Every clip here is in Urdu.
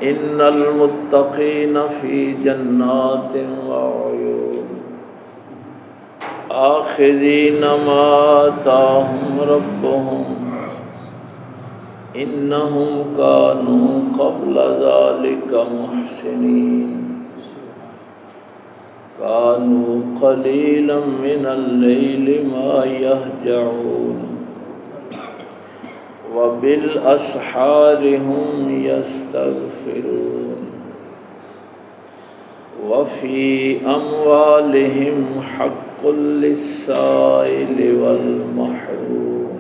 إن المتقين في جنات وعيون آخذين ما آتاهم ربهم إنهم كانوا قبل ذلك محسنين كانوا قليلا من الليل ما يهجعون وبالأسحار هم يستغفرون وفي أموالهم حق للسائل والمحروم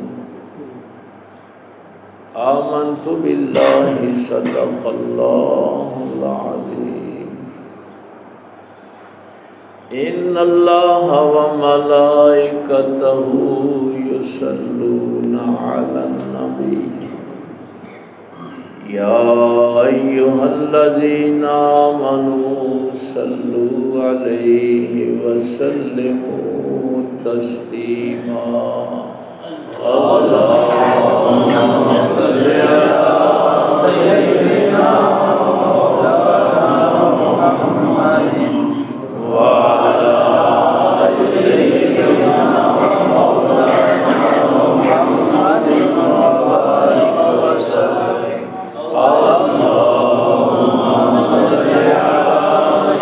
آمنت بالله صدق الله العظيم إن الله وملائكته يصلون على النبي يا أيها الذين آمنوا صلوا عليه وسلموا تسليما اللهم صل على سيدنا محمد وعلى آل سيدنا مولانا محمد وبارك وسلم اللهم صل على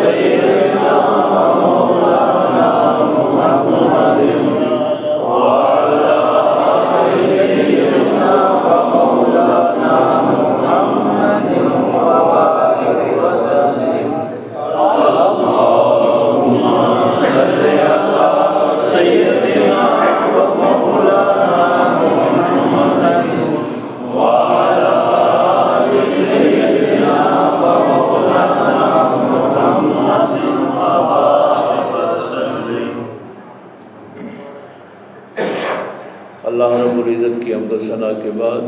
سيدنا مولانا محمد وعلى آل سيدنا مولانا محمد وبارك وسلم اللهم صل على سيدنا مولانا محمد وعلى آل سيدنا مولانا محمد وبارك وسلم۔ اللہ رب العزت کی حمد و ثنا کے بعد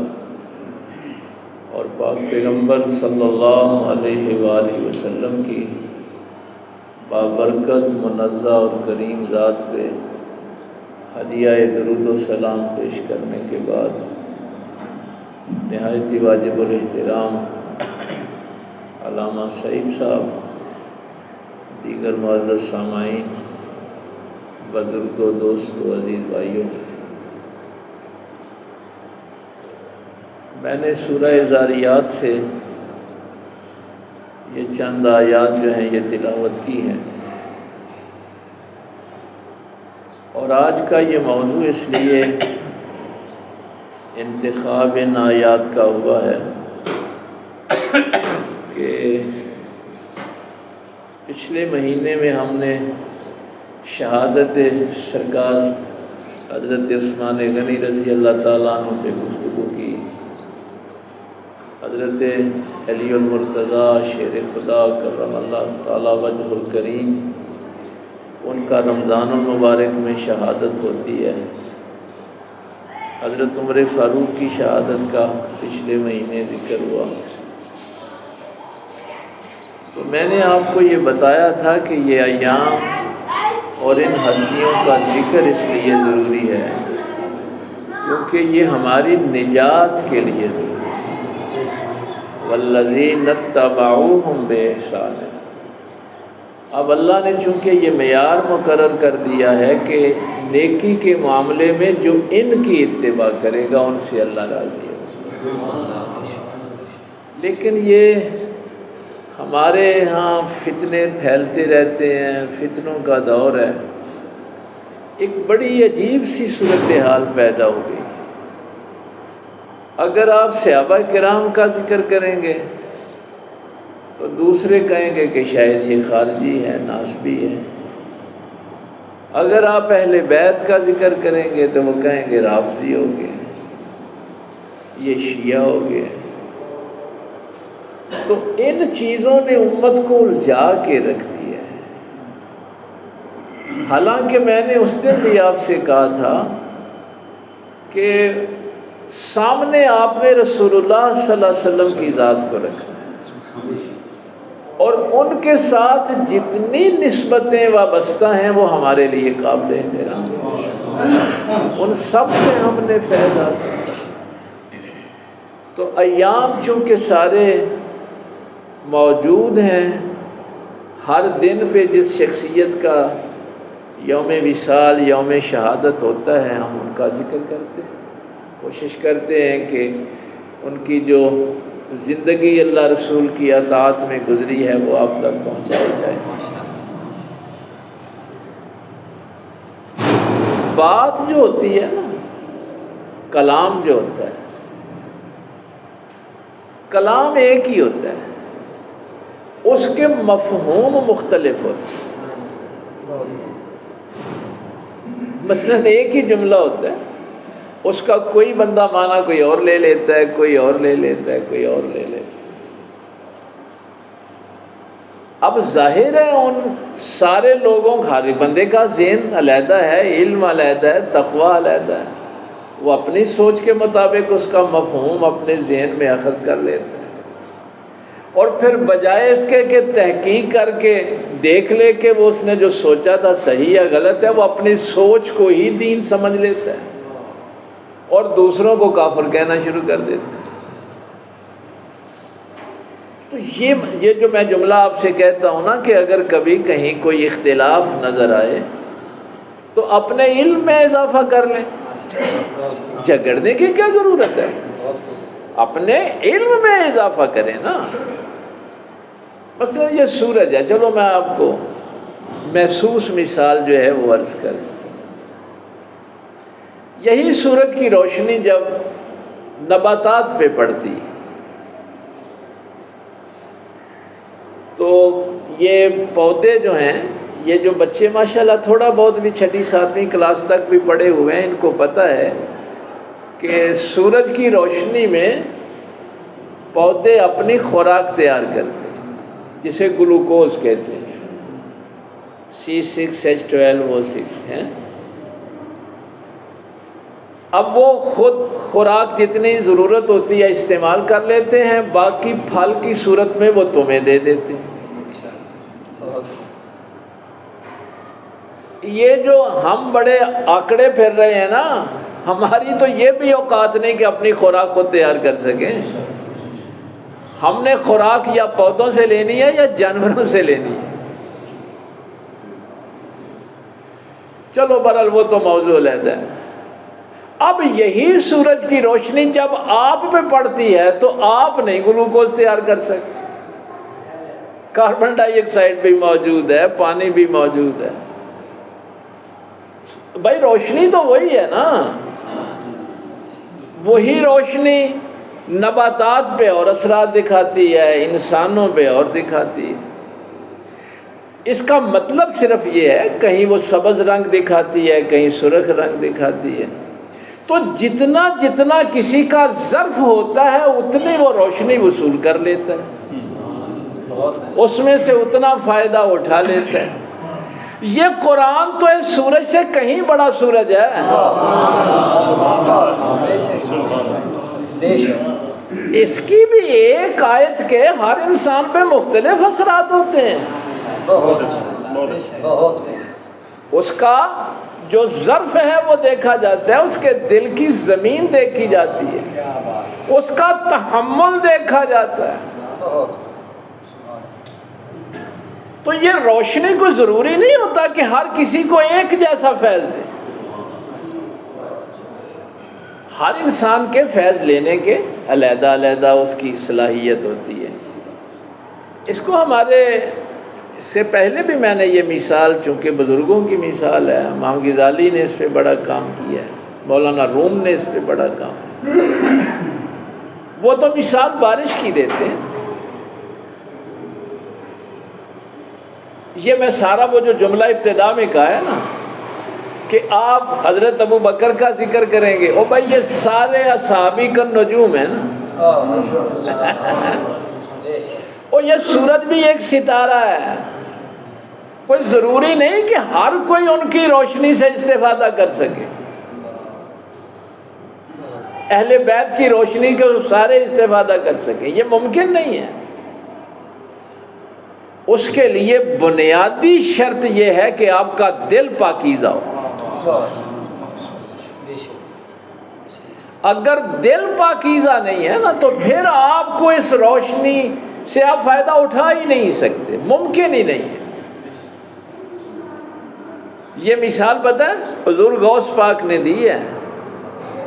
اور پاک پیغمبر صلی اللہ علیہ وآلہ وسلم کی بابرکت منزہ اور کریم ذات پہ ہدیہ درود و سلام پیش کرنے کے بعد نہایت ہی واجب الاحترام علامہ سعید صاحب، دیگر معزز سامعین، بزرگوں، دوستوں، عزیز بھائیوں، میں نے سورہ ذاریات سے یہ چند آیات جو ہیں یہ تلاوت کی ہیں، اور آج کا یہ موضوع اس لیے انتخاب ان آیات کا ہوا ہے کہ پچھلے مہینے میں ہم نے شہادت سرکار حضرت عثمان غنی رضی اللہ تعالیٰ عنہ پہ گفتگو کی۔ حضرت علی المرتضیٰ شیر خدا کرم اللہ تعالیٰ وجہ الکریم، ان کا رمضان المبارک میں شہادت ہوتی ہے۔ حضرت عمر فاروق کی شہادت کا پچھلے مہینے ذکر ہوا۔ تو میں نے آپ کو یہ بتایا تھا کہ یہ ایام اور ان ہستیوں کا ذکر اس لیے ضروری ہے کیونکہ یہ ہماری نجات کے لیے ضروری ہے۔ والذین اتبعوہم بإحسان۔ اب اللہ نے چونکہ یہ معیار مقرر کر دیا ہے کہ نیکی کے معاملے میں جو ان کی اتباع کرے گا ان سے اللہ راضی ہے، لیکن یہ ہمارے ہاں فتنے پھیلتے رہتے ہیں، فتنوں کا دور ہے۔ ایک بڑی عجیب سی صورتحال پیدا ہو گئی۔ اگر آپ صحابہ کرام کا ذکر کریں گے تو دوسرے کہیں گے کہ شاید یہ خارجی ہے، ناسبی ہے۔ اگر آپ اہل بیت کا ذکر کریں گے تو وہ کہیں گے رافضی ہو گئے، یہ شیعہ ہو گئے۔ تو ان چیزوں نے امت کو الجھا کے رکھ دیا ہے۔ حالانکہ میں نے اس دن بھی آپ سے کہا تھا کہ سامنے آپ نے رسول اللہ صلی اللہ علیہ وسلم کی ذات کو رکھا اور ان کے ساتھ جتنی نسبتیں وابستہ ہیں وہ ہمارے لیے قابل احترام ہیں، ان سب سے ہم نے فیض حاصل کیا۔ تو ایام چونکہ سارے موجود ہیں، ہر دن پہ جس شخصیت کا یوم وصال، یوم شہادت ہوتا ہے، ہم ان کا ذکر کرتے ہیں، کوشش کرتے ہیں کہ ان کی جو زندگی اللہ رسول کی اطاعت میں گزری ہے وہ آپ تک پہنچائی جائے۔ بات جو ہوتی ہے نا، کلام جو ہوتا ہے، کلام ایک ہی ہوتا ہے، اس کے مفہوم مختلف ہوتے ہیں۔ مثلاً ایک ہی جملہ ہوتا ہے، اس کا کوئی بندہ معنی کوئی اور لے لیتا ہے، کوئی اور لے لیتا ہے، کوئی اور لے لیتا ہے۔ اب ظاہر ہے ان سارے لوگوں کا، ہر بندے کا ذہن علیحدہ ہے، علم علیحدہ ہے، تقویٰ علیحدہ ہے، وہ اپنی سوچ کے مطابق اس کا مفہوم اپنے ذہن میں اخذ کر لیتا ہے، اور پھر بجائے اس کے کہ تحقیق کر کے دیکھ لے کہ وہ اس نے جو سوچا تھا صحیح یا غلط ہے، وہ اپنی سوچ کو ہی دین سمجھ لیتا ہے اور دوسروں کو کافر کہنا شروع کر دیتا ہے۔ تو یہ جو میں جملہ آپ سے کہتا ہوں نا کہ اگر کبھی کہیں کوئی اختلاف نظر آئے تو اپنے علم میں اضافہ کر لیں، جھگڑنے کی کیا ضرورت ہے؟ اپنے علم میں اضافہ کریں نا۔ مثلا یہ سورج ہے، چلو میں آپ کو محسوس مثال جو ہے وہ عرض کروں۔ یہی سورج کی روشنی جب نباتات پہ پڑتی تو یہ پودے جو ہیں، یہ جو بچے ماشاءاللہ تھوڑا بہت بھی 6 7ویں کلاس تک بھی پڑھے ہوئے ہیں، ان کو پتہ ہے کہ سورج کی روشنی میں پودے اپنی خوراک تیار کرتے ہیں، جسے گلوکوز کہتے ہیں، C6H12O6 ہیں۔ اب وہ خود خوراک جتنی ضرورت ہوتی ہے استعمال کر لیتے ہیں، باقی پھل کی صورت میں وہ تمہیں دے دیتے ہیں۔ یہ جو ہم بڑے آکڑے پھر رہے ہیں نا، ہماری تو یہ بھی اوقات نہیں کہ اپنی خوراک خود تیار کر سکیں۔ ہم نے خوراک یا پودوں سے لینی ہے یا جانوروں سے لینی ہے۔ چلو بہرحال وہ تو موضوع علیحدہ ہے۔ اب یہی سورج کی روشنی جب آپ پہ پڑتی ہے تو آپ نہیں گلوکوز تیار کر سکتے، کاربن ڈائی آکسائڈ بھی موجود ہے، پانی بھی موجود ہے۔ بھائی روشنی تو وہی ہے نا، وہی روشنی نباتات پہ اور اثرات دکھاتی ہے، انسانوں پہ اور دکھاتی ہے۔ اس کا مطلب صرف یہ ہے، کہیں وہ سبز رنگ دکھاتی ہے، کہیں سرخ رنگ دکھاتی ہے، تو جتنا جتنا کسی کا ظرف ہوتا ہے اتنی وہ روشنی وصول کر لیتا ہے، اس میں سے اتنا فائدہ اٹھا لیتا ہے۔ یہ قرآن تو اس سورج سے کہیں بڑا سورج ہے۔ اس کی بھی ایک آیت کے ہر انسان پہ مختلف اثرات ہوتے ہیں۔ اس کا جو ظرف ہے وہ دیکھا جاتا ہے، اس کے دل کی زمین دیکھی جاتی ہے، اس کا تحمل دیکھا جاتا ہے۔ تو یہ روشنی کو ضروری نہیں ہوتا کہ ہر کسی کو ایک جیسا فیض دے، ہر انسان کے فیض لینے کے علیحدہ علیحدہ اس کی صلاحیت ہوتی ہے۔ اس کو ہمارے اس سے پہلے بھی میں نے یہ مثال، چونکہ بزرگوں کی مثال ہے، امام غزالی نے اس پہ بڑا کام کیا ہے، مولانا روم نے اس پہ بڑا کام کیا۔ وہ تو مثال بارش کی دیتے ہیں۔ یہ میں سارا وہ جو جملہ ابتدا میں کہا ہے نا کہ آپ حضرت ابو بکر کا ذکر کریں گے، او بھائی یہ سارے اصحابی کا نجوم ہے نا، اور یہ سورج بھی ایک ستارہ ہے۔ کوئی ضروری نہیں کہ ہر کوئی ان کی روشنی سے استفادہ کر سکے، اہل بیت کی روشنی کے سارے استفادہ کر سکیں، یہ ممکن نہیں ہے۔ اس کے لیے بنیادی شرط یہ ہے کہ آپ کا دل پاکیزہ ہو۔ اگر دل پاکیزہ نہیں ہے نا تو پھر آپ کو اس روشنی سے آپ فائدہ اٹھا ہی نہیں سکتے، ممکن ہی نہیں ہے۔ یہ مثال پتہ ہے حضور غوث پاک نے دی ہے،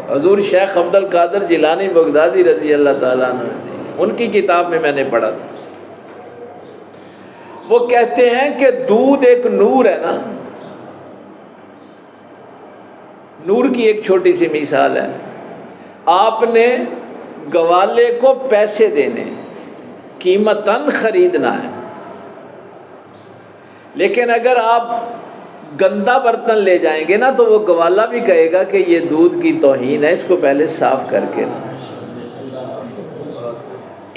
حضور شیخ عبد القادر جیلانی بغدادی رضی اللہ تعالیٰ عنہ نے دی، ان کی کتاب میں نے پڑھا تھا۔ وہ کہتے ہیں کہ دودھ ایک نور ہے نا، نور کی ایک چھوٹی سی مثال ہے، آپ نے گوالے کو پیسے دینے، قیمتاً خریدنا ہے، لیکن اگر آپ گندا برتن لے جائیں گے نا تو وہ گوالا بھی کہے گا کہ یہ دودھ کی توہین ہے، اس کو پہلے صاف کر کے لا۔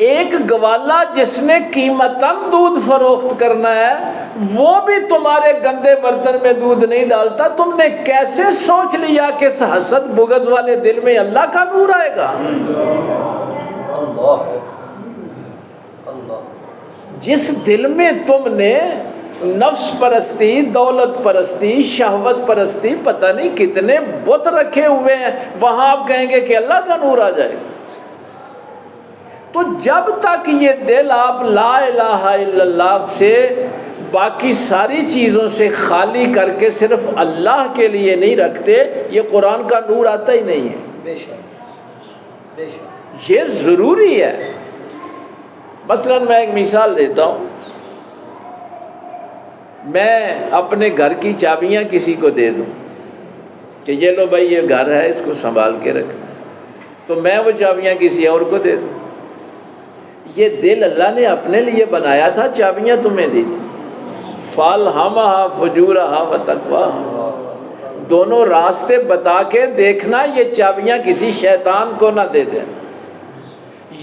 ایک گوالا جس نے قیمتاً دودھ فروخت کرنا ہے وہ بھی تمہارے گندے برتن میں دودھ نہیں ڈالتا، تم نے کیسے سوچ لیا کہ اس حسد بغض والے دل میں اللہ کا نور آئے گا؟ جس دل میں تم نے نفس پرستی، دولت پرستی، شہوت پرستی، پتہ نہیں کتنے بت رکھے ہوئے ہیں، وہاں آپ کہیں گے کہ اللہ کا نور آ جائے گا؟ تو جب تک یہ دل آپ لا الہ الا اللہ سے باقی ساری چیزوں سے خالی کر کے صرف اللہ کے لیے نہیں رکھتے، یہ قرآن کا نور آتا ہی نہیں ہے۔ بے شک بے شک یہ ضروری ہے۔ مثلا میں ایک مثال دیتا ہوں، میں اپنے گھر کی چابیاں کسی کو دے دوں کہ یہ لو بھائی یہ گھر ہے، اس کو سنبھال کے رکھنا، تو میں وہ چابیاں کسی اور کو دے دوں، یہ دل اللہ نے اپنے لیے بنایا تھا، چابیاں تمہیں دی تھی۔ فَأَلْهَمَهَا فُجُورَهَا وَتَقْوَاهَا، دونوں راستے بتا کے دیکھنا، یہ چابیاں کسی شیطان کو نہ دے دینا۔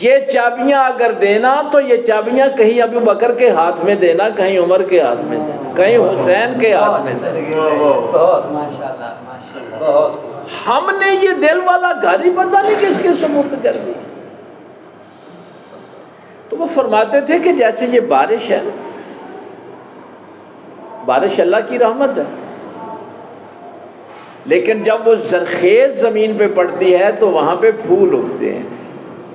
یہ چابیاں اگر دینا تو یہ چابیاں کہیں ابو بکر کے ہاتھ میں دینا، کہیں عمر کے ہاتھ میں دینا، کہیں حسین کے ہاتھ میں دینا۔ بہت ماشاءاللہ ماشاءاللہ، بہت ہم نے یہ دل والا گھر ہی پتہ نہیں کس کے سپرد کر دی۔ تو وہ فرماتے تھے کہ جیسے یہ بارش ہے، بارش اللہ کی رحمت ہے، لیکن جب وہ زرخیز زمین پہ پڑتی ہے تو وہاں پہ پھول اگتے ہیں،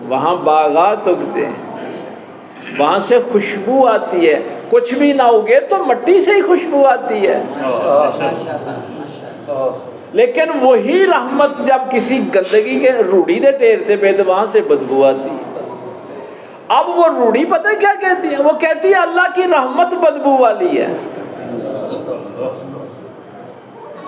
وہاں باغات اگتے ہیں، وہاں سے خوشبو آتی ہے، کچھ بھی نہ اگے تو مٹی سے ہی خوشبو آتی ہے۔ لیکن وہی رحمت جب کسی گندگی کے روڑی دے ٹیرتے پہ تو وہاں سے بدبو آتی ہے۔ اب وہ روڑی پتہ کیا کہتی ہے؟ وہ کہتی ہے اللہ کی رحمت بدبو والی ہے۔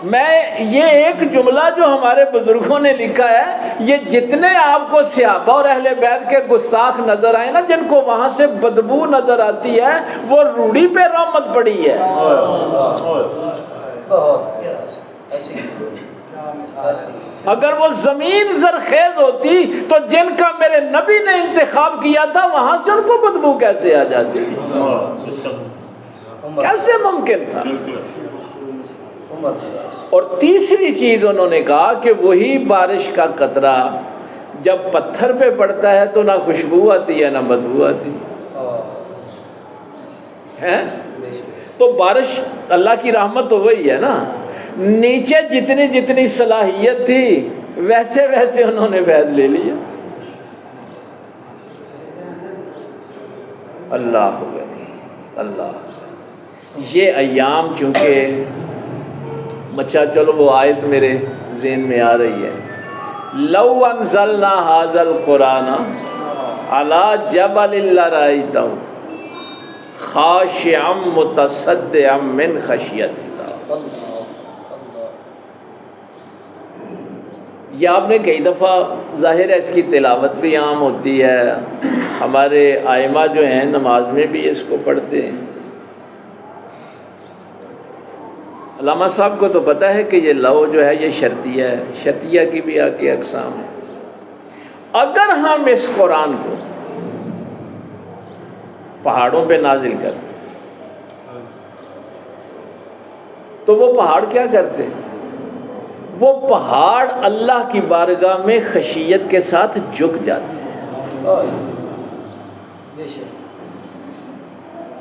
میں یہ ایک جملہ جو ہمارے بزرگوں نے لکھا ہے، یہ جتنے آپ کو صحابہ اور اہل بیت کے گستاخ نظر آئے نا، جن کو وہاں سے بدبو نظر آتی ہے، وہ روڑی پہ رحمت پڑی ہے۔ اگر وہ زمین زرخیز ہوتی تو جن کا میرے نبی نے انتخاب کیا تھا وہاں سے ان کو بدبو کیسے آ جاتی؟ کیسے ممکن تھا؟ اور تیسری چیز انہوں نے کہا کہ وہی بارش کا قطرہ جب پتھر پہ پڑتا ہے تو نہ خوشبو آتی ہے نہ بدبو آتی ہے۔ تو بارش اللہ کی رحمت تو وہی ہے نا، نیچے جتنی جتنی صلاحیت تھی ویسے ویسے انہوں نے فیض لے لیا۔ اللہ اللہ یہ ایام چونکہ اچھا چلو وہ آیت میرے ذہن میں آ رہی ہے، لو انزلنا ھذا القرآن علی جبل لرأیتہ خاشعا متصدعا من خشیۃ اللہ۔ یہ آپ نے کئی دفعہ ظاہر ہے اس کی تلاوت بھی عام ہوتی ہے، ہمارے ائمہ جو ہیں نماز میں بھی اس کو پڑھتے ہیں۔ علامہ صاحب کو تو پتہ ہے کہ یہ لو جو ہے یہ شرطیہ ہے، شرطیہ کی بھی آگے اقسام ہے۔ اگر ہم اس قرآن کو پہاڑوں پہ نازل کرتے تو وہ پہاڑ کیا کرتے؟ وہ پہاڑ اللہ کی بارگاہ میں خشیت کے ساتھ جھک جاتے ہیں۔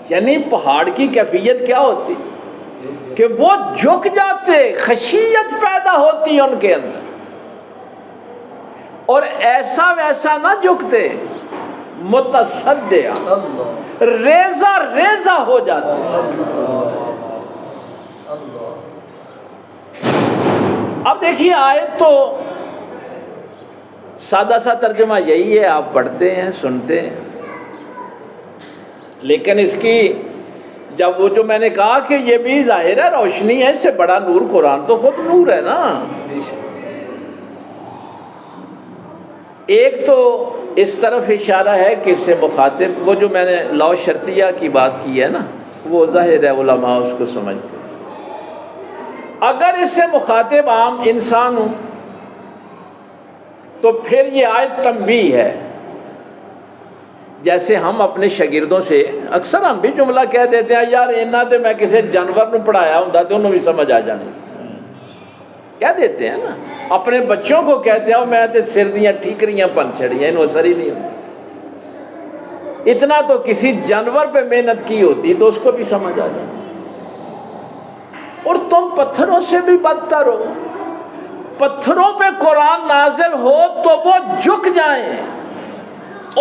یعنی پہاڑ کی کیفیت کیا ہوتی کہ وہ جھک جاتے، خشیت پیدا ہوتی ان کے اندر، اور ایسا ویسا نہ جھکتے، متصدع، ریزہ ریزہ ہو جاتے ہیں۔ اب دیکھیے آیت تو سادہ سا ترجمہ یہی ہے، آپ پڑھتے ہیں سنتے ہیں، لیکن اس کی جب وہ جو میں نے کہا کہ یہ بھی ظاہر ہے روشنی ہے، اس سے بڑا نور قرآن تو خود نور ہے نا۔ ایک تو اس طرف اشارہ ہے کہ اس سے مخاطب، وہ جو میں نے لا شرطیہ کی بات کی ہے نا، وہ ظاہر ہے علماء اس کو سمجھتے ہیں۔ اگر اس سے مخاطب عام انسان ہوں تو پھر یہ آیت تنبیہ ہے۔ جیسے ہم اپنے شاگردوں سے اکثر ہم بھی جملہ کہہ دیتے ہیں، یار اینا تے میں کسی جانور نو پڑھایا ہوں تو انہوں بھی سمجھ آ جانے، کہہ دیتے ہیں نا۔ اپنے بچوں کو کہتے ہیں میں تے سر دیاں ٹھیکریاں پن چھڑیاں، انہوں اثر ہی نہیں ہوتا۔ اتنا تو کسی جانور پہ محنت کی ہوتی تو اس کو بھی سمجھ آ جاتا۔ اور تم پتھروں سے بھی بدتر ہو، پتھروں پہ قرآن نازل ہو تو وہ جھک جائیں،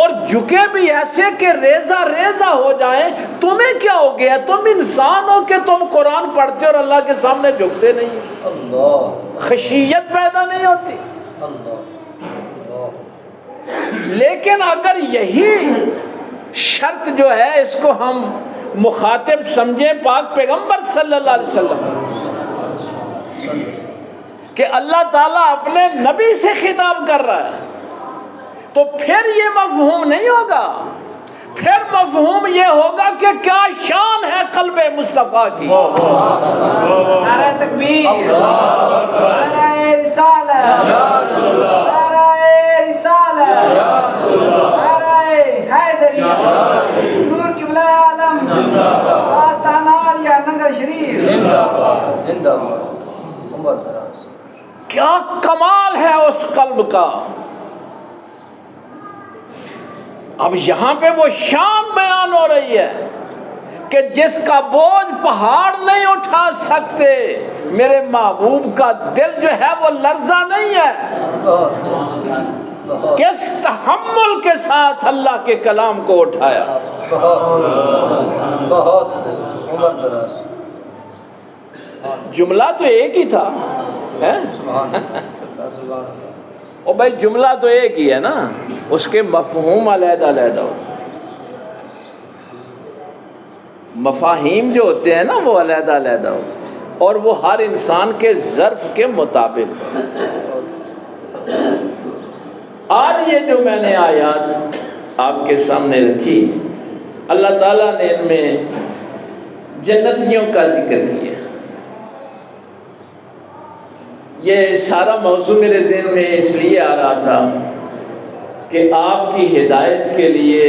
اور جھکے بھی ایسے کہ ریزہ ریزہ ہو جائیں۔ تمہیں کیا ہو گیا؟ تم انسان ہو کہ تم قرآن پڑھتے اور اللہ کے سامنے جھکتے نہیں، خشیت پیدا نہیں ہوتی۔ لیکن اگر یہی شرط جو ہے اس کو ہم مخاطب سمجھیں پاک پیغمبر صلی اللہ علیہ وسلم کہ اللہ تعالیٰ اپنے نبی سے خطاب کر رہا ہے، تو پھر یہ مفہوم نہیں ہوگا، پھر مفہوم یہ ہوگا کہ کیا شان ہے قلب مصطفیٰ کی۔ نعرہ تکبیر، نعرہ رسالت، نعرہ رسالت، نعرہ حیدری، حضور قبلہ عالم، آستانہ عالیہ ننگل شریف زندہ باد، عمر دراز۔ کیا کمال ہے اس قلب کا۔ اب یہاں پہ وہ شان بیان ہو رہی ہے کہ جس کا بوجھ پہاڑ نہیں اٹھا سکتے، میرے محبوب کا دل جو ہے وہ لرزہ نہیں ہے۔ کس تحمل کے ساتھ اللہ کے کلام کو اٹھایا۔ بہت عمر دراز۔ جملہ تو ایک ہی تھا، او بھائی جملہ تو ایک ہی ہے نا، اس کے مفہوم علیحدہ علیحدہ ہو، مفاہیم جو ہوتے ہیں نا وہ علیحدہ علیحدہ ہو، اور وہ ہر انسان کے ظرف کے مطابق۔ آج یہ جو میں نے آیات آپ کے سامنے رکھی، اللہ تعالیٰ نے ان میں جنتیوں کا ذکر کیا۔ یہ سارا موضوع میرے ذہن میں اس لیے آ رہا تھا کہ آپ کی ہدایت کے لیے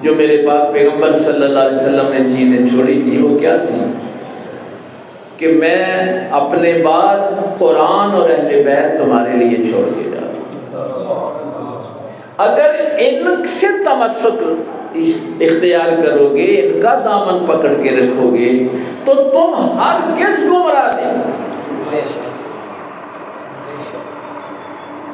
جو میرے پاک پیغمبر صلی اللہ علیہ وسلم نے چیزیں چھوڑی تھی وہ کیا تھی کہ میں اپنے بعد قرآن اور اہل بیت تمہارے لیے چھوڑ کے جا رہا ہوں۔ اگر ان سے تمسک اختیار کرو گے، ان کا دامن پکڑ کے رکھو گے تو تم ہرگز گمراہ نہیں۔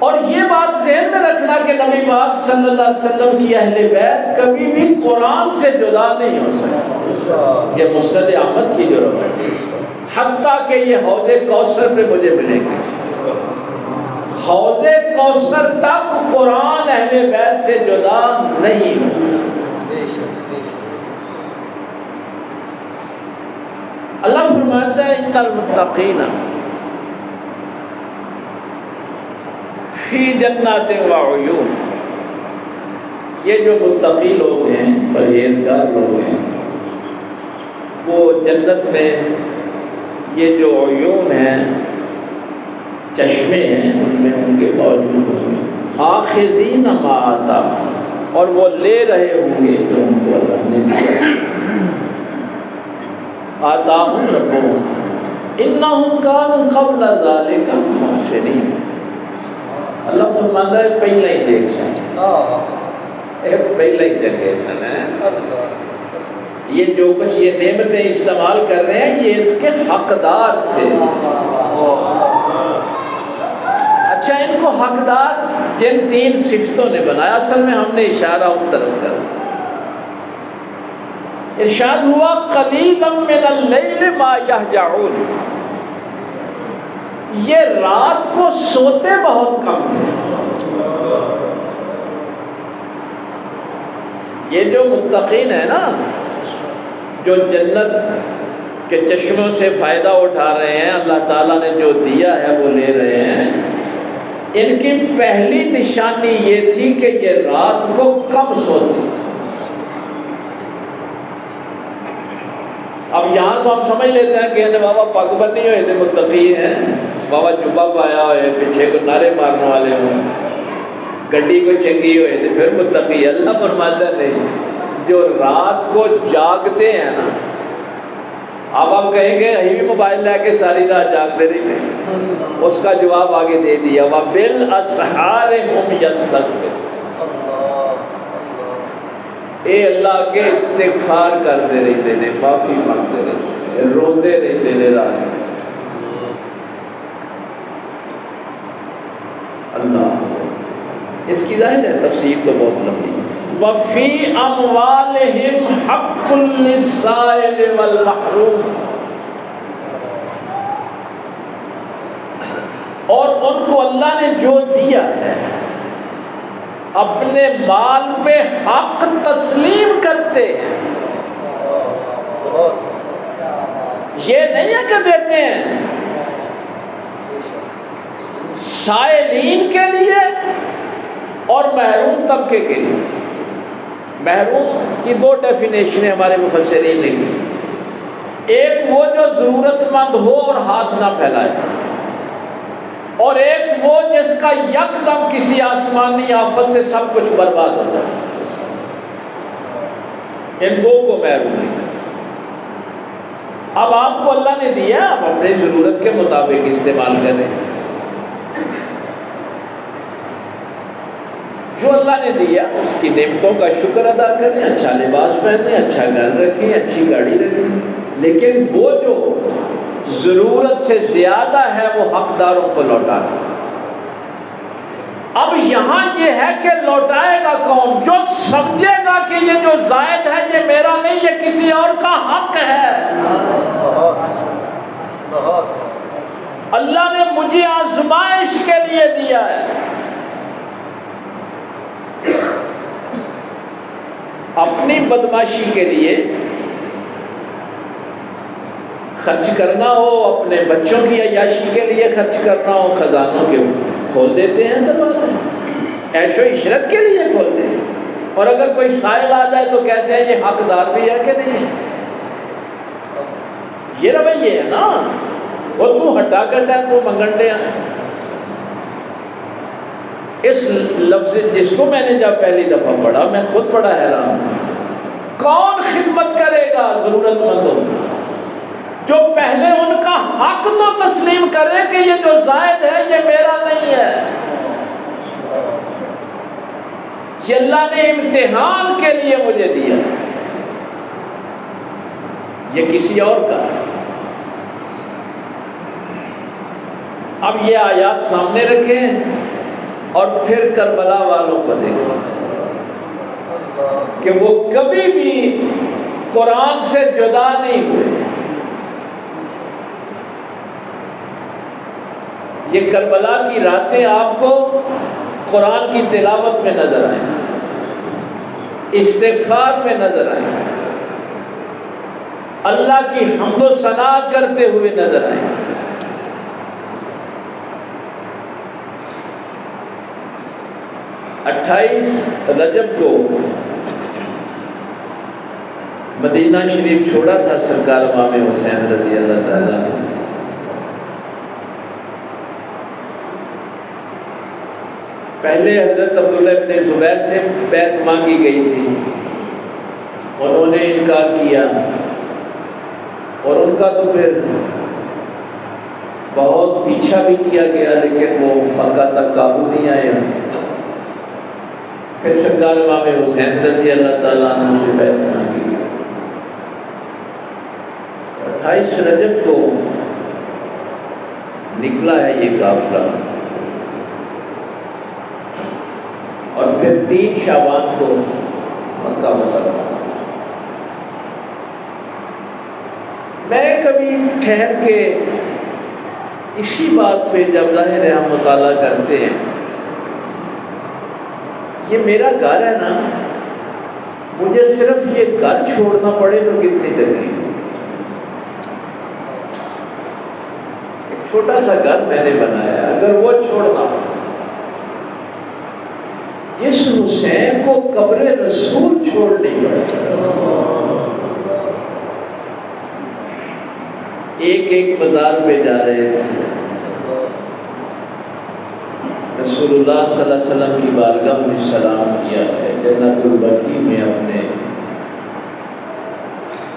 اور یہ بات ذہن میں رکھنا کہ نبی پاک صلی اللہ علیہ وسلم کی اہل بیت کبھی بھی قرآن سے جدا نہیں ہو سکتی۔ یہ مسند احمد کی جو روایت ہے، حتیٰ کہ یہ حوض کوثر پہ مجھے ملیں گے، حوض کوثر تک قرآن اہل بیت سے جدا نہیں ہوگا۔ اللہ فرماتا ہے ان المتقین فی جنات و عیون، یہ جو متقی لوگ ہیں، پرہیزگار لوگ ہیں، وہ جنت میں یہ جو عیون ہیں، چشمے ہیں، ان میں ہوں گے، موجود ہوں گے، آخذین ما آتاہم، اور وہ لے رہے ہوں گے جو ان کو اللہ نے دیا۔ آتاہم ربہم انہم کانوا قبل ذالک محسنین۔ اللہ فرماتا ہے پہلے ہی دیکھ سن، پہلے ہی جگہ سن ہے، یہ جو کچھ یہ نعمتیں استعمال کر رہے ہیں یہ اس کے حقدار تھے۔ اچھا ان کو حقدار جن 3 صفتوں نے بنایا، اصل میں ہم نے اشارہ اس طرف کر ارشاد ہوا قلیلا من اللیل ما یہجعون، یہ رات کو سوتے بہت کم تھے۔ یہ جو متقین ہیں نا، جو جنت کے چشموں سے فائدہ اٹھا رہے ہیں، اللہ تعالیٰ نے جو دیا ہے وہ لے رہے ہیں، ان کی پہلی نشانی یہ تھی کہ یہ رات کو کم سوتے۔ اب یہاں تو ہم سمجھ لیتے ہیں کہ بابا پگ بندی ہوئے تھے متقی ہیں، بابا جبہ پایا ہوئے، پیچھے کو نعرے مارنے والے ہوں، گڈی کو چنگی ہوئے تھے پھر متقی۔ اللہ فرماتا نہیں، جو رات کو جاگتے ہیں نا، اب آپ کہیں گے ہی بھی موبائل لے کے ساری رات جاگتے رہتے ہیں، اس کا جواب آگے دے دیا، وَبِالْأَسْحَارِ هُمْ يَسْتَغْفِرُونَ، اے اللہ کے استغفار کرتے رہتے ہیں، معافی مانگتے رہتے ہیں، روتے رہتے ہیں رات۔ اللہ، اس کی ظاہر ہے تفسیر تو بہت لمبی ہے۔ وَفِي أَمْوَالِهِمْ حَقٌّ لِلسَّائِلِ وَالْمَحْرُومِ، اور ان کو اللہ نے جو دیا ہے اپنے مال پہ حق تسلیم کرتے ہیں۔ یہ نہیں ہے کہ دیتے ہیں، سائلین کے لیے اور محروم طبقے کے لیے۔ محروم کی 2 ڈیفینیشنیں ہمارے مفسرین نے کی، ایک وہ جو ضرورت مند ہو اور ہاتھ نہ پھیلائے، اور ایک وہ جس کا یکدم کسی آسمانی آفت سے سب کچھ برباد ہو جائے۔ ان 2 کو محروم نہیں۔ اب آپ کو اللہ نے دیا، آپ اپنی ضرورت کے مطابق استعمال کریں، جو اللہ نے دیا اس کی نعمتوں کا شکر ادا کریں، اچھا لباس پہنیں، اچھا گھر رکھیں، اچھی گاڑی رکھیں، لیکن وہ جو ضرورت سے زیادہ ہے وہ حقداروں کو لوٹانا۔ اب یہاں یہ ہے کہ لوٹائے گا کون؟ جو سمجھے گا کہ یہ جو زائد ہے یہ میرا نہیں، یہ کسی اور کا حق ہے۔ اللہ نے مجھے آزمائش کے لیے دیا ہے، اپنی بدماشی کے لیے خرچ کرنا ہو، اپنے بچوں کی عیاشی کے لیے خرچ کرنا ہو، خزانوں کے کھول دیتے ہیں دروازے، عیش و عشرت کے لیے کھول دیتے ہیں، اور اگر کوئی سائل آ جائے تو کہتے ہیں یہ حقدار بھی ہے کہ نہیں ہے۔ یہ رویے ہے نا، وہ تو ہٹا کر ہے، تو منگنڈے ہیں۔ اس لفظ جس کو میں نے جب پہلی دفعہ پڑھا میں خود بڑا حیران ہوں، کون خدمت کرے گا ضرورت مندوں، جو پہلے ان کا حق تو تسلیم کرے کہ یہ جو زائد ہے یہ میرا نہیں ہے، یہ اللہ نے امتحان کے لیے مجھے دیا، یہ کسی اور کا۔ اب یہ آیات سامنے رکھیں اور پھر کربلا والوں کو دیکھیں کہ وہ کبھی بھی قرآن سے جدا نہیں ہوئے۔ یہ کربلا کی راتیں آپ کو قرآن کی تلاوت میں نظر آئیں، استغفار میں نظر آئیں، اللہ کی حمد و ثنا کرتے ہوئے نظر آئیں۔ 28 رجب کو مدینہ شریف چھوڑا تھا سرکار امام حسین رضی اللہ تعالیٰ عنہ۔ پہلے حضرت عبداللہ ابن زبیر سے بیعت مانگی گئی تھی، انہوں نے انکار کیا، اور ان کا تو پھر بہت پیچھا بھی کیا گیا لیکن وہ مکہ تک قابو نہیں آئے۔ پھر سرکار امام حسین رضی اللہ تعالیٰ عنہ سے بیعت مانگی گئی۔ 28 رجب کو نکلا ہے یہ قافلہ، اور پھر 3 شعبان کو مکہ مکرمہ۔ میں کبھی ٹھہر کے اسی بات پہ جب ظاہر ہے ہم مطالعہ کرتے ہیں، یہ میرا گھر ہے نا، مجھے صرف یہ گھر چھوڑنا پڑے تو کتنی تکلیف۔ ایک چھوٹا سا گھر میں نے بنایا، اگر وہ چھوڑنا پڑے، جس حسین کو قبر رسول چھوڑنی پڑے، ایک مزار پہ جا رہے تھے، رسول اللہ صلی اللہ علیہ وسلم کی بارگاہ میں سلام کیا ہے، جنت البقیع میں اپنے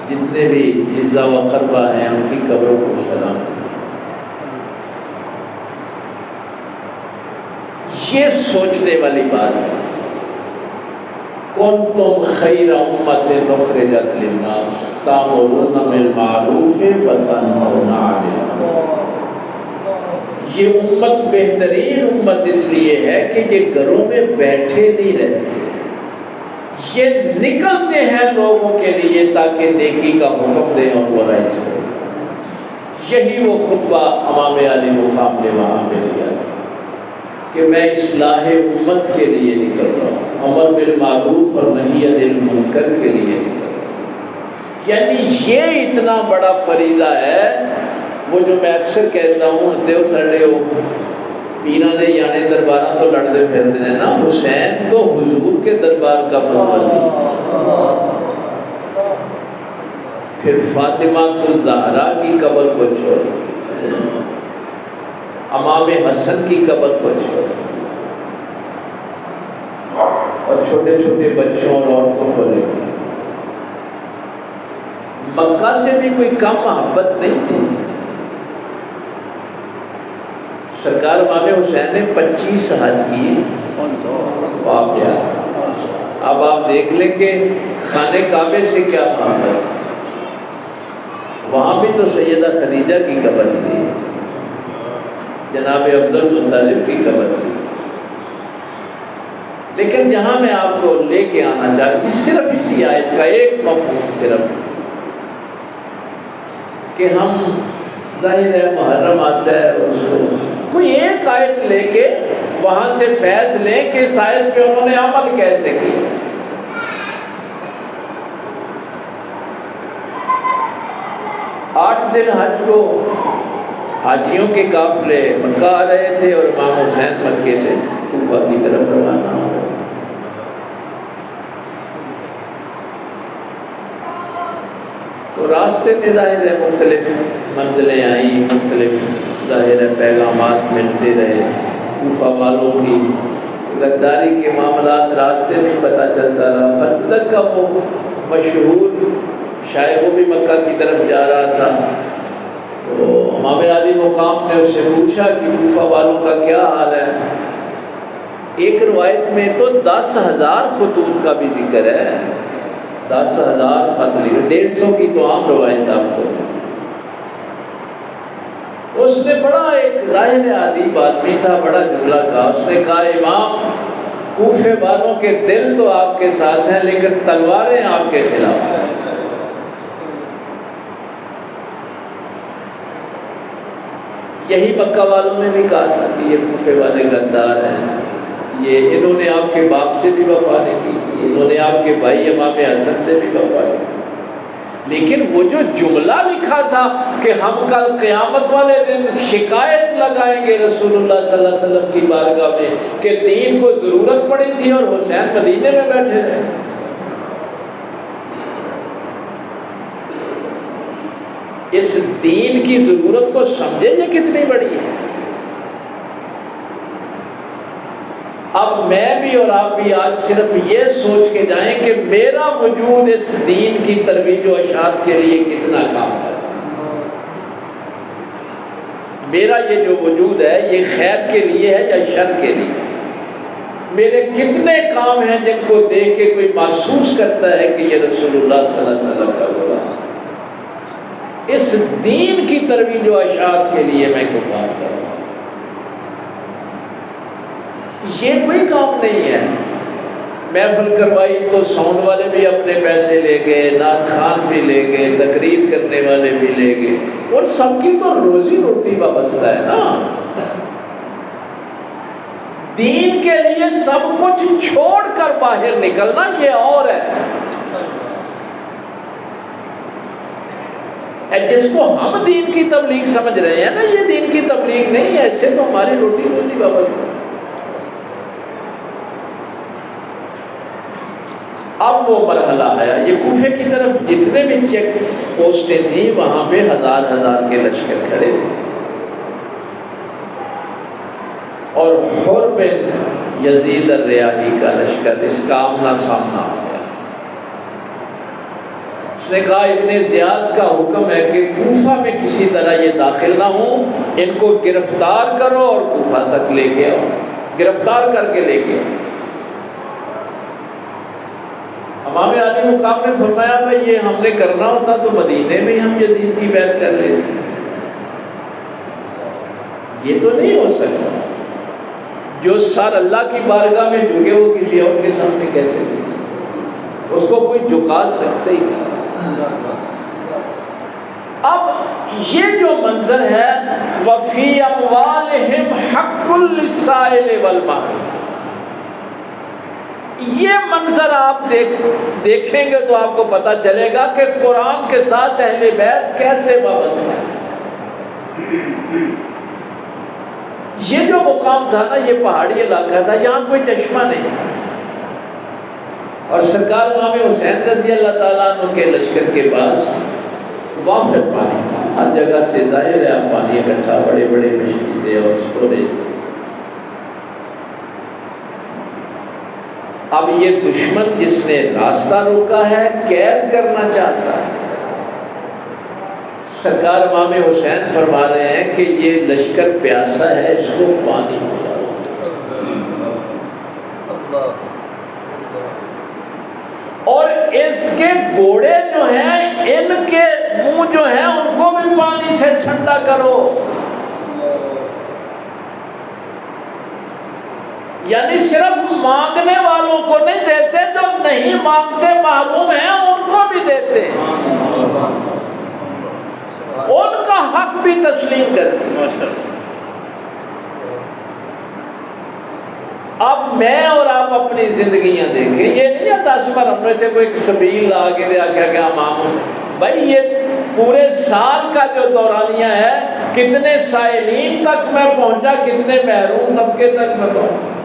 جتنے بھی اعزا و اقربا ہیں ان کی قبروں کو سلام کیا۔ یہ سوچنے والی بات ہے، کنتم خیر امت اخرجت للناس تأمرون بالمعروف وتنہون عن المنکر۔ یہ امت بہترین امت اس لیے ہے کہ یہ گھروں میں بیٹھے نہیں رہتے، یہ نکلتے ہیں لوگوں کے لیے تاکہ نیکی کا حکم دیں اور برائی سے روکیں۔ یہی وہ خطبہ امام علی مقام نے وہاں پہ دیا کہ میں اصلاح امت کے لیے نکل رہا ہوں، امر بالمعروف اور نہی عن المنکر کے لیے نکل رہا ہوں۔ یعنی یہ اتنا بڑا فریضہ ہے، وہ جو میں اکثر کہتا ہوں، دیو سڑے ہو پیرا نے یعنی درباراں تو لڑتے پھرتے ہیں نا، حسین تو حضور کے دربار کا منور نہیں۔ پھر فاطمہ الزہرا کی قبر کو چھوڑ، امام حسن کی قبر کو چھوڑ، اور چھوٹے چھوٹے بچوں اور عورتوں کو لے کے مکہ سے بھی کوئی کم محبت نہیں تھی۔ سرکار امام حسین نے 25 حج کی، اب آپ دیکھ لیں کہ خانے کعبے سے کیا محبت، وہاں بھی تو سیدہ خدیجہ کی قبر تھی، جناب عبد المطلب کی قبر تھی۔ لیکن جہاں میں آپ کو لے کے آنا چاہتا ہوں، صرف اسی آیت کا ایک مفہوم صرف، کہ ہم ظاہر ہے محرم آتا ہے اور اس کو کوئی ایک آیت لے کے وہاں سے فیض لیں کہ اس آیت پہ انہوں نے عمل کیسے کیا۔ ذی الحج کو حاجیوں کے قافلے مکہ آ رہے تھے اور امام حسین مکے سے کوفہ کی طرف روانہ ہو گئے۔ تو راستے میں ظاہر ہے مختلف منزلیں آئیں، مختلف ظاہر ہے پیغامات ملتے رہے، کوفہ والوں کی غداری کے معاملات راستے میں پتہ چلتا رہا۔ فضلت کا وہ مشہور شاید وہ بھی مکہ کی طرف جا رہا تھا، تو امام علی مقام نے اس سے پوچھا کہ کوفہ والوں کا کیا حال ہے۔ ایک روایت میں تو 10,000 خطوط کا بھی ذکر ہے، 10,000 خط لکھے، 150 کی تو عام روایت آپ کو۔ اس نے بڑا ایک ظاہر عادی آدمی تھا، بڑا جملہ کہا، اس نے کہا امام کوفے والوں کے دل تو آپ کے ساتھ ہیں لیکن تلواریں آپ کے خلاف ہیں۔ یہی مکہ والوں نے بھی کہا تھا کہ یہ کوفے والے غدار ہیں، یہ انہوں نے آپ کے باپ سے بھی وفا نہیں کی، انہوں نے آپ کے بھائی امام حسن سے بھی وفا نہیں کی۔ لیکن وہ جو جملہ لکھا تھا کہ ہم کل قیامت والے دن شکایت لگائیں گے رسول اللہ صلی اللہ علیہ وسلم کی بارگاہ میں کہ دین کو ضرورت پڑی تھی اور حسین مدینے میں بیٹھے رہے۔ اس دین کی ضرورت کو سمجھے یہ کتنی بڑی ہے۔ اب میں بھی اور آپ بھی آج صرف یہ سوچ کے جائیں کہ میرا وجود اس دین کی ترویج و اشاعت کے لیے کتنا کام ہے۔ میرا یہ جو وجود ہے یہ خیر کے لیے ہے یا شر کے لیے؟ میرے کتنے کام ہیں جن کو دیکھ کے کوئی محسوس کرتا ہے کہ یہ رسول اللہ صلی اللہ علیہ وسلم کا غلام ہے۔ اس دین کی ترویج و اشاعت کے لیے میں کوئی کام کر رہا ہوں، یہ کوئی کام نہیں ہے۔ محفل کروائی تو ساؤنڈ والے بھی اپنے پیسے لے گئے، نعت خوان بھی لے گئے، تقریر کرنے والے بھی لے گئے، اور سب کی تو روزی روٹی وابستہ ہے نا۔ دین کے لیے سب کچھ چھوڑ کر باہر نکلنا یہ اور ہے۔ جس کو ہم دین کی تبلیغ سمجھ رہے ہیں نا، یہ دین کی تبلیغ نہیں ہے، اس سے تو ہماری روٹی روزی وابستہ ہے۔ اب وہ مرحلہ آیا، یہ کوفے کی طرف جتنے بھی چیک پوسٹیں تھیں وہاں پہ ہزار ہزار کے لشکر کھڑے تھے، اور حر بن یزید الریاحی کا لشکر اس کا آمنا سامنا ہو گیا۔ اس نے کہا ابن زیاد کا حکم ہے کہ کوفہ میں کسی طرح یہ داخل نہ ہوں، ان کو گرفتار کرو اور کوفہ تک لے کے آؤ، گرفتار کر کے لے کے آؤ۔ امام عالی مقام نے فرمایا بھائی یہ ہم نے کرنا ہوتا تو مدینے میں ہم یزید کی بیعت کر لیتے، یہ تو نہیں ہو سکتا۔ جو سر اللہ کی بارگاہ میں جھکے وہ کسی اور کے سامنے کیسے جھک سکتا؟ اس کو کوئی جھکا سکتے ہی نہیں۔ اب یہ جو منظر ہے وَفِي أَمْوَالِهِمْ حَقٌّ لِلسَّائِلِ وَالْمَحْرُومِ، یہ منظر آپ دیکھیں گے تو آپ کو پتہ چلے گا کہ قرآن کے ساتھ اہل بیت کیسے وابستہ ہے۔ یہ جو مقام تھا نا، یہ پہاڑی علاقہ تھا، یہاں کوئی چشمہ نہیں تھا، اور سرکار امام حسین رضی اللہ تعالیٰ عنہ کے لشکر کے پاس وافر پانی تھا، ہر جگہ سے ظاہر ہے پانی اکٹھا، بڑے بڑے مشکلیں اور سٹوریج۔ اب یہ دشمن جس نے راستہ روکا ہے قید کرنا چاہتا ہے۔ سرکار امام حسین فرما رہے ہیں کہ یہ لشکر پیاسا ہے، اس کو پانی پلاؤ۔ اور اس کے گھوڑے جو ہیں، ان کے منہ جو ہیں ان کو بھی پانی سے ٹھنڈا کرو۔ یعنی صرف مانگنے والوں کو نہیں دیتے، جو نہیں مانگتے محروم ہیں ان کو بھی دیتے، ان کا حق بھی تسلیم کرتے۔ اب میں اور آپ اپنی زندگیاں دیکھیں، یہ نہیں ہے 10 بار ہم نے تھے کوئی سبیل آگے دے آگے آگے امام حسین، بھائی یہ پورے سال کا جو دورانیہ ہے، کتنے سائلین تک میں پہنچا، کتنے محروم طبقے تک میں پہنچا۔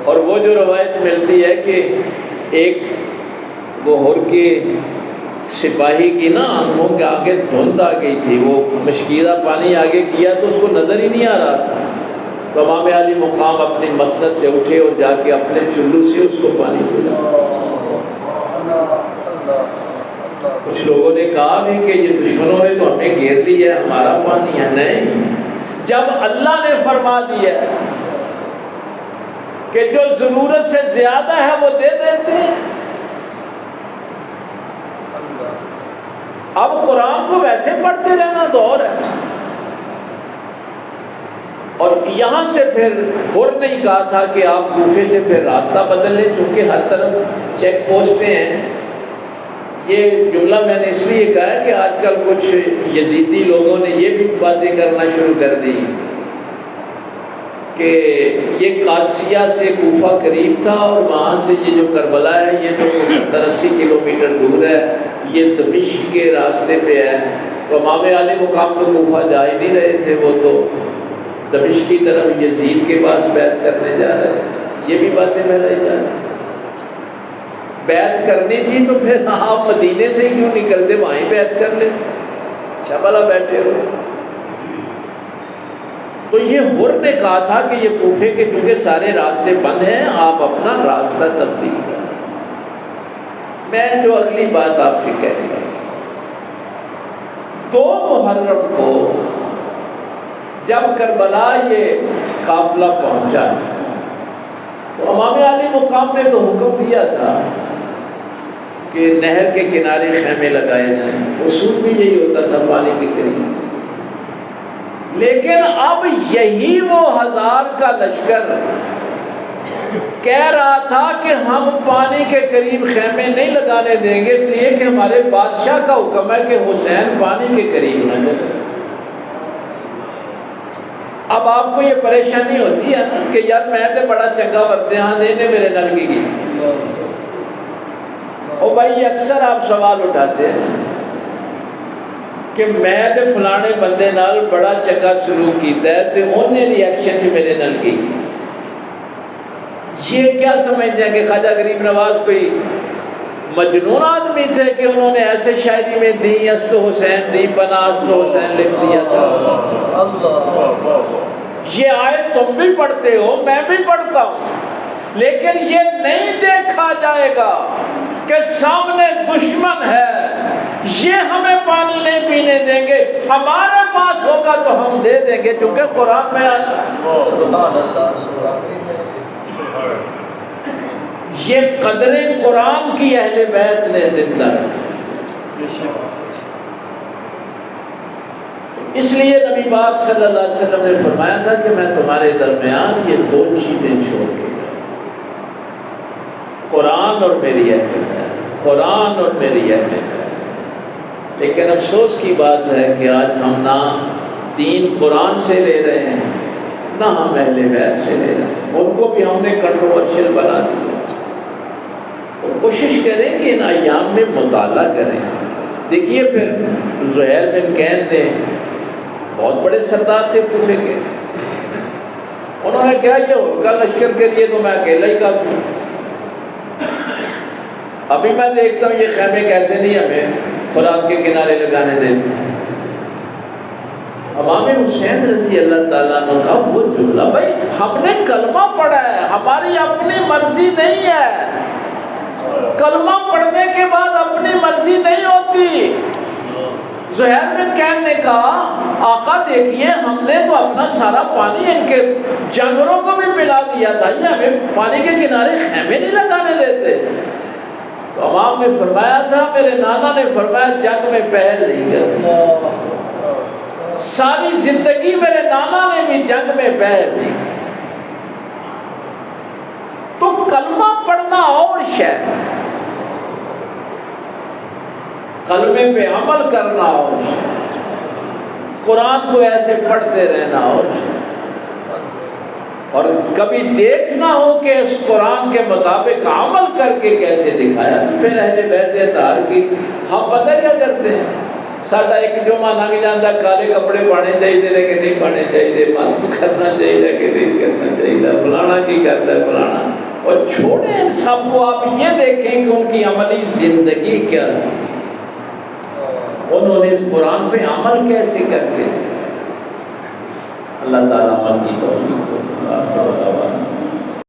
اور وہ جو روایت ملتی ہے کہ ایک وہ ہر کے سپاہی کی نا آنکھوں کے آگے دھند آ گئی تھی، وہ مشکیزہ پانی آگے کیا تو اس کو نظر ہی نہیں آ رہا تھا، تو امام علی مقام اپنی مسند سے اٹھے اور جا کے اپنے چلو سے اس کو پانی پلایا۔ کچھ لوگوں نے کہا بھی کہ یہ دشمنوں نے تو ہمیں گھیر لی ہے، ہمارا پانی ہے۔ نہیں، جب اللہ نے فرما دیا کہ جو ضرورت سے زیادہ ہے وہ دے دیتے ہیں۔ اب قرآن کو ویسے پڑھتے رہنا تو اور ہے۔ اور یہاں سے پھر حر نہیں کہا تھا کہ آپ کوفے سے پھر راستہ بدل لیں، چونکہ ہر طرف چیک پوسٹیں ہیں۔ یہ جملہ میں نے اس لیے کہا ہے کہ آج کل کچھ یزیدی لوگوں نے یہ بھی باتیں کرنا شروع کر دی کہ یہ قادسیہ سے کوفہ قریب تھا، اور وہاں سے یہ جو کربلا ہے یہ تو 70-80 کلومیٹر دور ہے، یہ دمشق کے راستے پہ ہے۔ تو امام علی مقام تو کوفہ جا ہی نہیں رہے تھے، وہ تو دمشق کی طرف یزید کے پاس بیعت کرنے جا رہے تھے۔ یہ بھی باتیں پھیلائی جا رہی۔ بیعت کرنی تھی تو پھر آپ مدینے سے کیوں نکلتے، وہیں بیعت کر لیں، اچھا بھلا بیٹھے ہو۔ تو یہ حر نے کہا تھا کہ یہ کوفے کے کیونکہ سارے راستے بند ہیں، آپ اپنا راستہ تبدیل کریں۔ میں جو اگلی بات آپ سے کہہ رہا ہوں، 2 محرم کو جب کربلا یہ قافلہ پہنچا تو امام علی مقام نے تو حکم دیا تھا کہ نہر کے کنارے خیمے لگائے جائیں، اصول بھی یہی ہوتا تھا پانی کے قریب۔ لیکن اب یہی وہ 1000 کا لشکر کہہ رہا تھا کہ ہم پانی کے قریب خیمے نہیں لگانے دیں گے، اس لیے کہ ہمارے بادشاہ کا حکم ہے کہ حسین پانی کے قریب نہ جائے۔ اب آپ کو یہ پریشانی ہوتی ہے نا کہ یار میں تو بڑا چنگا ورتے ہاں دینے میرے نل کی گئی، او بھائی یہ اکثر آپ سوال اٹھاتے ہیں کہ میں تو فلانے بندے نال بڑا چنگا سلوک کیتا ہے تو انہیں ریئیکشن میرے نل کی، یہ کیا سمجھتے ہیں کہ خواجہ غریب نواز کوئی مجنون آدمی تھے کہ انہوں نے ایسے شاعری میں دی است حسین دی پناہ است حسین لکھ دیا تھا؟ یہ آیت تم بھی پڑھتے ہو، میں بھی پڑھتا ہوں، لیکن یہ نہیں دیکھا جائے گا کہ سامنے دشمن ہے، یہ ہمیں پانی نہیں پینے دیں گے، ہمارے پاس ہوگا تو ہم دے دیں گے، چونکہ قرآن میں یہ قدریں قرآن کی اہل بیت نے زندہ رکھی۔ اس لیے نبی پاک صلی اللہ علیہ وسلم نے فرمایا تھا کہ میں تمہارے درمیان یہ 2 چیزیں چھوڑ کے گیا، قرآن اور میری اہل بیت، قرآن اور میری اہل بیت۔ لیکن افسوس کی بات ہے کہ آج ہم نہ دین قرآن سے لے رہے ہیں نہ ہم اہل بیت سے لے رہے ہیں، ان کو بھی ہم نے کنٹروورشل بنا دیا۔ تو کوشش کریں کہ ان ایام میں مطالعہ کریں۔ دیکھیے پھر زہیر بن کین نے بہت بڑے سردار تھے کوفے کے، انہوں نے کہا یہ ہوگا لشکر کے لیے تو میں اکیلا ہی کافی ہوں۔ ابھی میں دیکھتا ہوں یہ خیمے کیسے نہیں ہمیں فرات کے کنارے لگانے دیتے۔ امام حسین رضی اللہ تعالیٰ عنہ کا وہ جملہ، بھائی ہم نے کلمہ پڑھا ہے، ہماری اپنی مرضی نہیں ہے، کلمہ پڑھنے کے بعد اپنی مرضی نہیں ہوتی۔ زہیر بن کین نے کہا آقا دیکھیے ہم نے تو اپنا سارا پانی ان کے جانوروں کو بھی پلا دیا تھا، یہ ہمیں پانی کے کنارے خیمے نہیں لگانے دیتے۔ تو امام نے فرمایا تھا، میرے نانا نے فرمایا جنگ میں پہل نہیں کرتی، ساری زندگی میرے نانا نے بھی جنگ میں پہل نہیں۔ تو کلمہ پڑھنا اور شے، کلمے پہ عمل کرنا اور شے، قرآن کو ایسے پڑھتے رہنا اور شے، اور کبھی دیکھنا ہو کہ اس قرآن کے مطابق عمل کر کے کیسے دکھایا۔ پھر اہل بیت اطہار کی ہم پتہ کیا کرتے ہیں، ساڈا ایک جمعہ لنگ جاتا کالے کپڑے پانے چاہیے کہ نہیں پانے چاہیے، ماتم کرنا چاہیے کہ نہیں کرنا چاہیے، فلانا کی کرتا ہے فلانا، اور چھوڑیں ان سب کو، آپ یہ دیکھیں کہ ان کی عملی زندگی کیا ہے، انہوں نے اس قرآن پہ عمل کیسے کر کے۔ اللہ تعالیٰ عمل کی توفیق کو